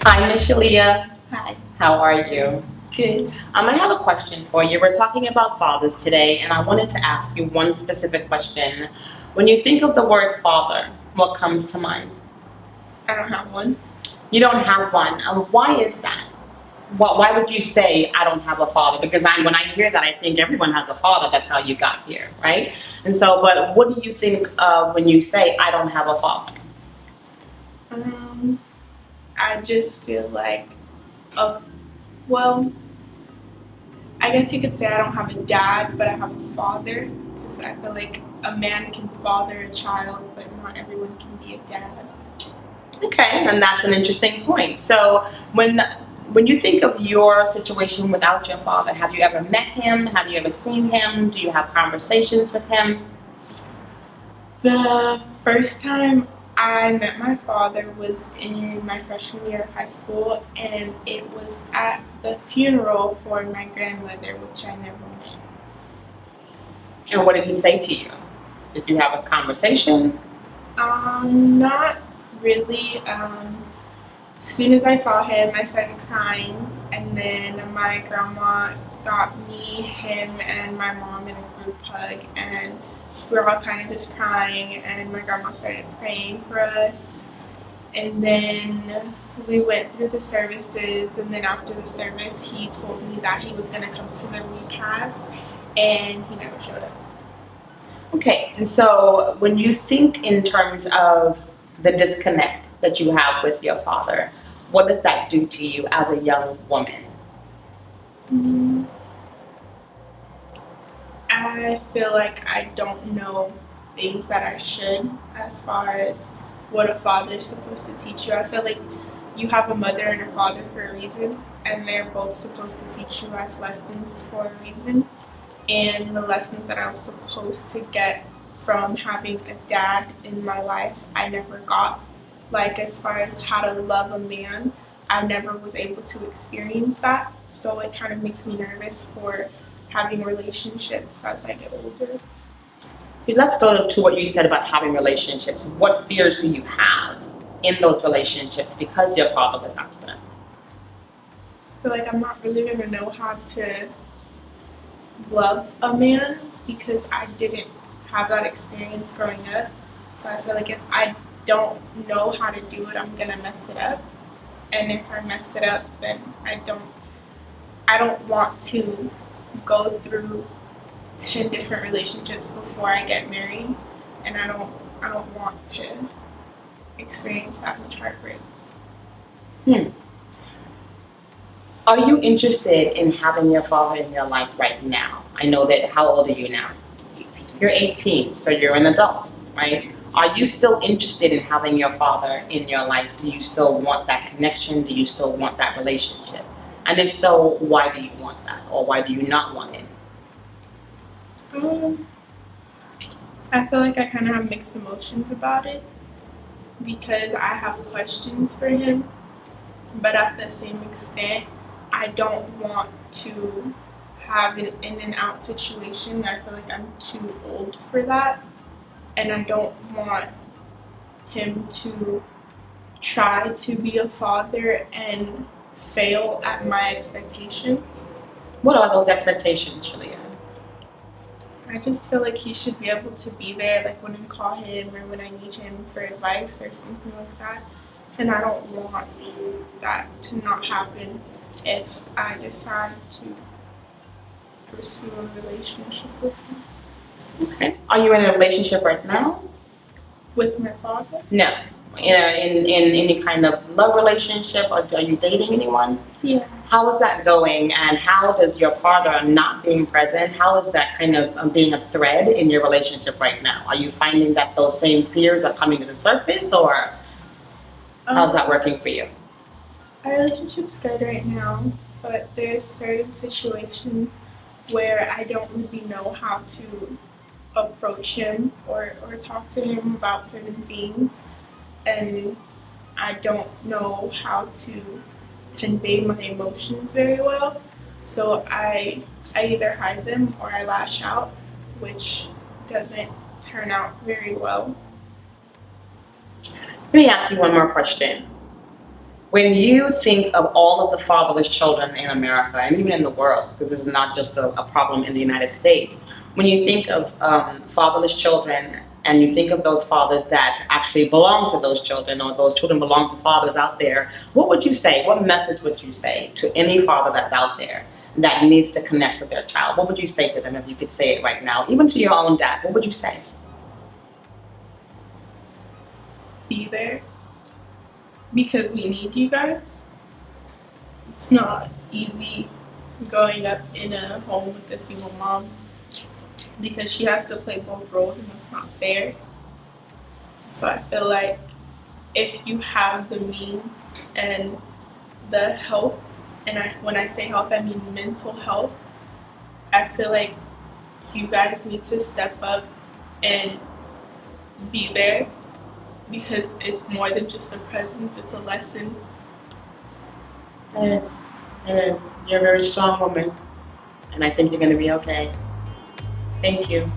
Hi, Miss Shalea. Hi. How are you? Good. I have a question for you. We're talking about fathers today, and I wanted to ask you one specific question. When you think of the word father, what comes to mind? I don't have one. You don't have one. Why is that? Why would you say I don't have a father? Because when I hear that, I think everyone has a father. That's how you got here, right? And so, but what do you think when you say I don't have a father? I just feel like, oh, well, I guess you could say I don't have a dad, but I have a father. Because I feel like a man can father a child, but not everyone can be a dad. Okay, and that's an interesting point. So when you think of your situation without your father, have you ever met him? Have you ever seen him? Do you have conversations with him? The first time I met my father was in my freshman year of high school, and it was at the funeral for my grandmother, which I never met. And what did he say to you? Did you have a conversation? Not really. As soon as I saw him, I started crying, and then my grandma got me, him, and my mom in a group hug, and we were all kind of just crying, and my grandma started praying for us. And then we went through the services, and then after the service, he told me that he was going to come to the repast, and he never showed up. Okay, and so when you think in terms of the disconnect that you have with your father, what does that do to you as a young woman? I feel like I don't know things that I should as far as what a father is supposed to teach you. I feel like you have a mother and a father for a reason, and they're both supposed to teach you life lessons for a reason. And the lessons that I was supposed to get from having a dad in my life, I never got. Like, as far as how to love a man, I never was able to experience that. So it kind of makes me nervous for having relationships as I get older. Let's go to what you said about having relationships. What fears do you have in those relationships because your father was absent? I feel like I'm not really going to know how to love a man because I didn't have that experience growing up. So I feel like if I don't know how to do it, I'm going to mess it up. And if I mess it up, then I don't want to go through 10 different relationships before I get married, and I don't want to experience that much heartbreak. Are you interested in having your father in your life right now? I know that. How old are you now? 18. You're 18, so you're an adult, right? Are you still interested in having your father in your life? Do you still want that connection? Do you still want that relationship? And if so, why do you want that? Or why do you not want it? I feel like I kind of have mixed emotions about it because I have questions for him, but at the same extent, I don't want to have an in and out situation. I feel like I'm too old for that, and I don't want him to try to be a father and fail at my expectations. What are those expectations, Shalea? I just feel like he should be able to be there, like when I call him or when I need him for advice or something like that. And I don't want that to not happen if I decide to pursue a relationship with him. Okay. Are you in a relationship right now? With my father? No. In any kind of love relationship, or are you dating anyone? Yeah. How is that going, and how does your father not being present, how is that kind of being a thread in your relationship right now? Are you finding that those same fears are coming to the surface, or how's that working for you? Our relationship's good right now, but there's certain situations where I don't really know how to approach him or talk to him about certain things, and I don't know how to convey my emotions very well. So I either hide them or I lash out, which doesn't turn out very well. Let me ask you one more question. When you think of all of the fatherless children in America and even in the world, because this is not just a problem in the United States, when you think of fatherless children and you think of those fathers that actually belong to those children, or those children belong to fathers out there, what would you say? What message would you say to any father that's out there that needs to connect with their child? What would you say to them if you could say it right now? Even to your own dad, what would you say? Be there, because we need you guys. It's not easy growing up in a home with a single mom, because she has to play both roles, and that's not fair. So I feel like if you have the means and the health, and when I say health, I mean mental health, I feel like you guys need to step up and be there, because it's more than just a presence, it's a lesson. It is. It is. You're a very strong woman, and I think you're going to be okay. Thank you.